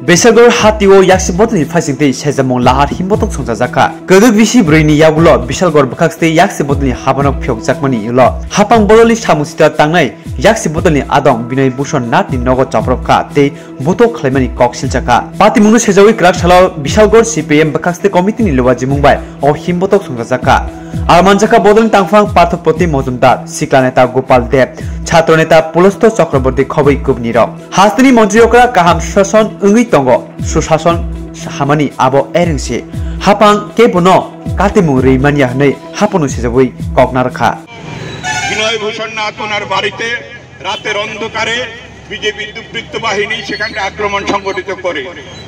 Besagor Hatio Yaksibotni Fasingte Shezamon Lahar Himbotok Songzaka. Goduk Vishi Brini Yagulo, Bishalgor Bakakste Yaksibotni Habanok Pyok Zakmani Yulo. Hapang Bololi Shamusita Tangai, Yaksibotni Adong, Binay Bushon Nati Nogo Chaproka, Te Boto Clemani Koksilchaka. Patimuno Shezawi Krakshala, Bishalgor CPM Bakakste Committee Niluaji Mumbai, or Himbotok Songzaka. Armanjaka Bodon Tangfang Pathopoti Mozumdar, Siklaneta Gopal Deb, Chatroneta Polosto Chakraborti Kobi Kubniro. Hastini Montreokra Kaham Shason Ungitongo, Sushason Hamani Abo Eringsi. Hapang Kebono, Katimu Rimania Ne, Haponusizawi, Kognarka. Binoy Bhushan Natunar Barite, Rater Ondokare, BJP দুর্বৃত্ত বাহিনী সেখানে আক্রমণ সংগঠিত করে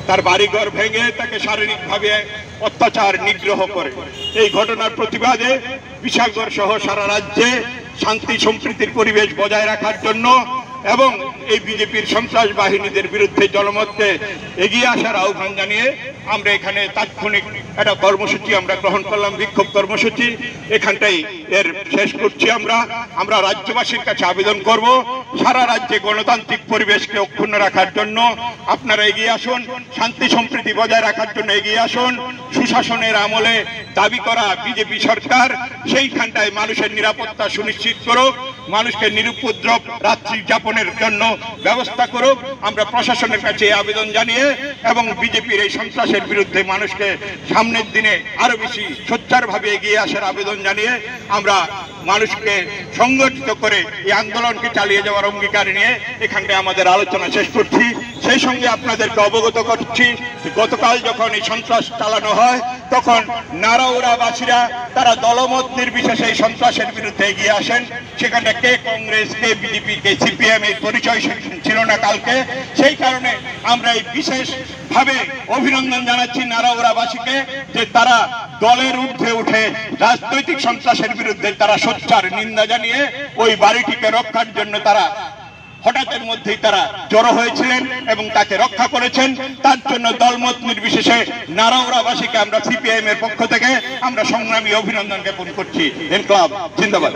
তার বাড়িঘর ভেঙে তাকে শারীরিকভাবে অত্যাচার নিগ্রহ করে এই ঘটনার প্রতিবাদে বিশালগড় সহ সারা রাজ্যে শান্তি সম্প্রীতির পরিবেশ বজায় রাখার জন্য এবং এই বিজেপির সন্ত্রাস বাহিনীদের বিরুদ্ধে জনমতকে এগিয়ে আসার আহ্বান জানিয়ে আমরা এখানে তাৎক্ষণিক একটা কর্মসূচি আমরা গ্রহণ করলাম বিক্ষোভ কর্মসূচি এখানটাই এর শেষ করছি আমরা রাজ্যবাসীর কাছে আবেদন করব সারা রাজ্যে গণতান্ত্রিক পরিবেশকে অক্ষুণ্ণ রাখার জন্য আপনারা এগিয়ে আসুন শান্তি সম্প্রীতি বজায় রাখার জন্য এগিয়ে আসুন সুশাসনের আমলে দাবি করা বিজেপি সরকার সেইখানটায় মানুষের নিরাপত্তা সুনিশ্চিত করুক মানুষকে নিরুপদ্রব রাত্রি যাপনের জন্য ব্যবস্থা করুক আমরা প্রশাসনের কাছে আবেদন জানিয়ে এবং বিজেপির এই সন্ত্রাসের বিরুদ্ধে মানুষকে সামনের দিনে আরো বেশি সোচ্চারভাবে এগিয়ে আসার আবেদন জানিয়ে আমরা মানুষকে সংগঠিত করে এই আন্দোলনকে চালিয়ে যাওয়ার অঙ্গীকার নিয়ে এখানটায় আমাদের আলোচনা শেষ করছি সেই সঙ্গে আপনাদেরকে অবগত করছি গতকাল যখন এই সন্ত্রাস চালানো হয় তখন নারাউরাবাসীরা তারা দলমত নির্বিশেষে এই সন্ত্রাসের বিরুদ্ধে এগিয়ে আসেন সেখানে কে কংগ্রেস কে বিজেপি কে সিপিএম এই পরিচয় ছিল না কালকে সেই কারণে আমরা এই বিশেষ ভাবে অভিনন্দন জানাচ্ছি নারাউরাবাসীকে যে তারা দলের ঊর্ধ্বে উঠে রাজনৈতিক সন্ত্রাসের বিরুদ্ধে তারা সোচ্চার নিন্দা জানিয়ে ওই বাড়িটিকে রক্ষার জন্য তারা হঠাৎের মধ্যেই তারা জড়ো হয়েছিলেন এবং তাকে রক্ষা করেছেন তার জন্য দলমত নির্বিশেষে নারাউরাবাসীকে আমরা সিপিআইএম এর পক্ষ থেকে আমরা সংগ্রামী অভিনন্দন জ্ঞাপন করছি ইনকলাব জিন্দাবাদ।